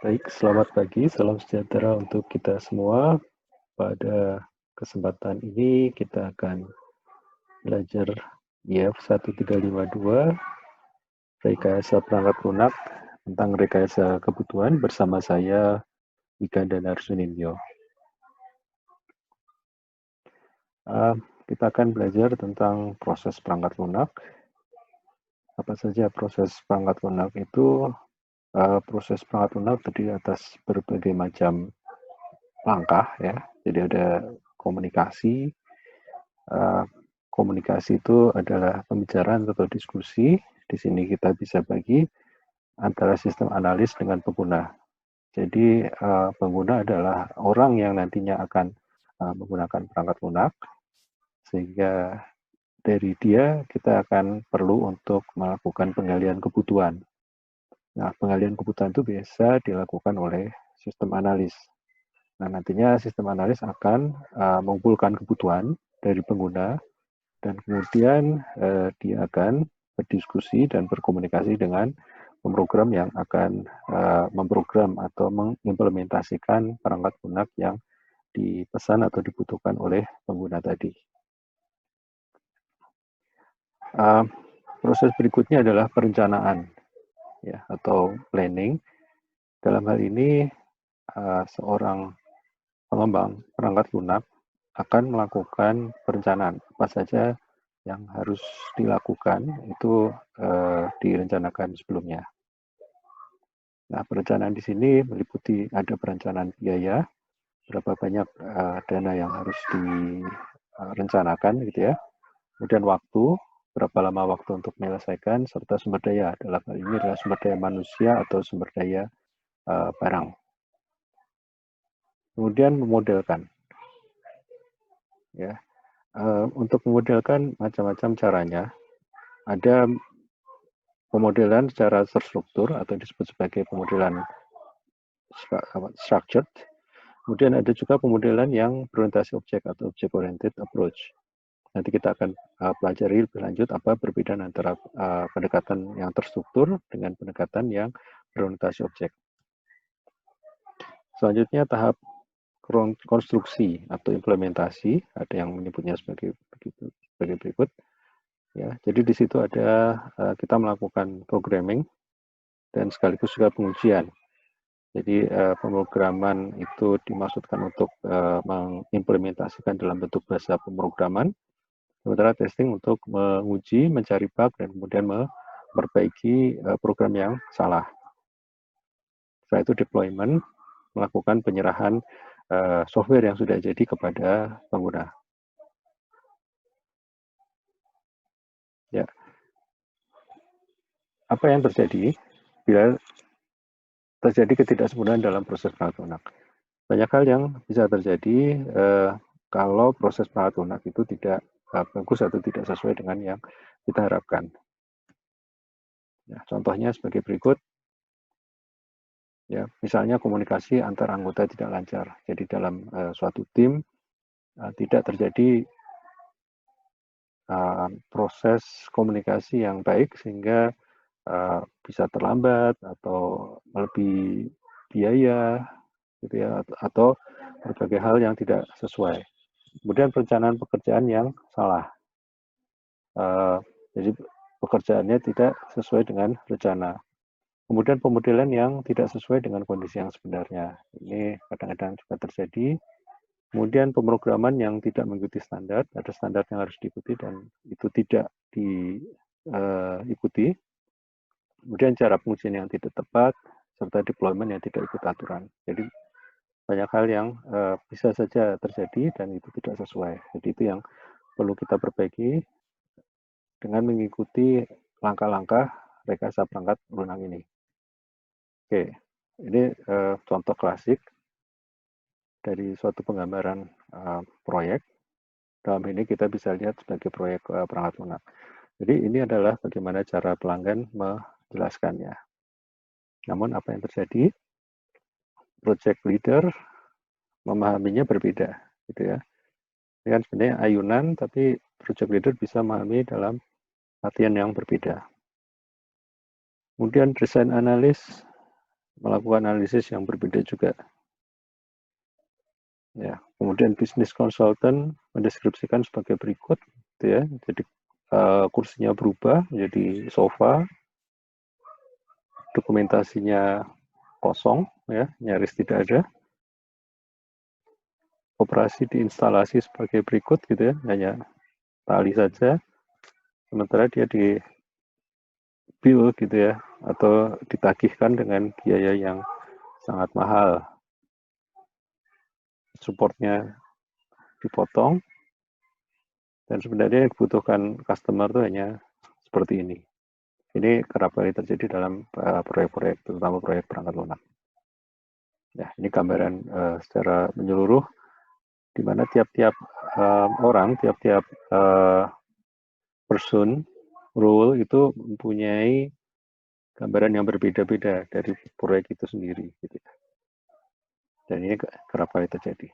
Baik, selamat pagi, salam sejahtera untuk kita semua. Pada kesempatan ini kita akan belajar IF 1352, rekayasa perangkat lunak tentang rekayasa kebutuhan bersama saya, Ika dan Arsunindyo. Kita akan belajar tentang proses perangkat lunak. Apa saja proses perangkat lunak itu? Proses perangkat lunak terdiri atas berbagai macam langkah, ya. Jadi ada komunikasi. Komunikasi itu adalah pembicaraan atau diskusi. Di sini kita bisa bagi antara sistem analis dengan pengguna. Jadi pengguna adalah orang yang nantinya akan menggunakan perangkat lunak, sehingga dari dia kita akan perlu untuk melakukan penggalian kebutuhan. Nah, penggalian kebutuhan itu biasa dilakukan oleh sistem analis. Nah, nantinya sistem analis akan mengumpulkan kebutuhan dari pengguna, dan kemudian dia akan berdiskusi dan berkomunikasi dengan pemrogram yang akan memprogram atau mengimplementasikan perangkat lunak yang dipesan atau dibutuhkan oleh pengguna tadi. Proses berikutnya adalah perencanaan, ya, atau planning. Dalam hal ini seorang pengembang perangkat lunak akan melakukan perencanaan apa saja yang harus dilakukan, itu direncanakan sebelumnya. Nah, perencanaan di sini meliputi ada perencanaan biaya, berapa banyak dana yang harus direncanakan, gitu ya. Kemudian waktu, berapa lama waktu untuk menyelesaikan, serta sumber daya. Dalam hal ini adalah sumber daya manusia atau sumber daya barang. Kemudian memodelkan, ya. Untuk memodelkan macam-macam caranya. Ada pemodelan secara terstruktur atau disebut sebagai pemodelan structured. Kemudian ada juga pemodelan yang berorientasi objek atau object-oriented approach. Nanti kita akan pelajari lebih lanjut apa perbedaan antara pendekatan yang terstruktur dengan pendekatan yang berorientasi objek. Selanjutnya tahap konstruksi atau implementasi, ada yang menyebutnya sebagai berikut. Ya, jadi di situ ada kita melakukan programming dan sekaligus juga pengujian. Jadi pemrograman itu dimaksudkan untuk mengimplementasikan dalam bentuk bahasa pemrograman, sementara testing untuk menguji, mencari bug, dan kemudian memperbaiki program yang salah. Setelah itu deployment, melakukan penyerahan software yang sudah jadi kepada pengguna. Ya, apa yang terjadi bila terjadi ketidaksempurnaan dalam proses perangkat lunak? Banyak hal yang bisa terjadi kalau proses perangkat lunak itu tidak bagus atau tidak sesuai dengan yang kita harapkan. Ya, contohnya sebagai berikut. Ya, misalnya komunikasi antar anggota tidak lancar. Jadi dalam suatu tim tidak terjadi proses komunikasi yang baik, sehingga bisa terlambat atau melebihi biaya, gitu ya, atau berbagai hal yang tidak sesuai. Kemudian perencanaan pekerjaan yang salah. Jadi pekerjaannya tidak sesuai dengan rencana. Kemudian pemodelan yang tidak sesuai dengan kondisi yang sebenarnya. Ini kadang-kadang juga terjadi. Kemudian pemrograman yang tidak mengikuti standar, ada standar yang harus diikuti dan itu tidak diikuti. Kemudian cara pengujian yang tidak tepat, serta deployment yang tidak ikut aturan. Jadi banyak hal yang bisa saja terjadi dan itu tidak sesuai. Jadi itu yang perlu kita perbaiki dengan mengikuti langkah-langkah rekayasa perangkat lunak ini. Oke, ini contoh klasik dari suatu penggambaran proyek. Dalam ini kita bisa lihat sebagai proyek perangkat lunak. Jadi ini adalah bagaimana cara pelanggan menjelaskannya. Namun apa yang terjadi? Project leader memahaminya berbeda, gitu ya. Ini kan sebenarnya ayunan, tapi project leader bisa memahami dalam artian yang berbeda. Kemudian desain analis melakukan analisis yang berbeda juga. Ya, kemudian bisnis konsultan mendeskripsikan sebagai berikut, gitu ya. Jadi kursinya berubah menjadi sofa, dokumentasinya kosong, ya, nyaris tidak ada. Operasi diinstalasi sebagai berikut, gitu ya, hanya tali saja. Sementara dia di bill, gitu ya, atau ditagihkan dengan biaya yang sangat mahal. Supportnya dipotong, dan sebenarnya yang dibutuhkan customer itu hanya seperti ini. Ini kerap kali terjadi dalam proyek-proyek, terutama proyek perangkat lunak. Ya, ini gambaran secara menyeluruh, di mana tiap-tiap orang, tiap-tiap person, role itu mempunyai gambaran yang berbeda-beda dari proyek itu sendiri. Gitu. Dan ini kerap kali terjadi.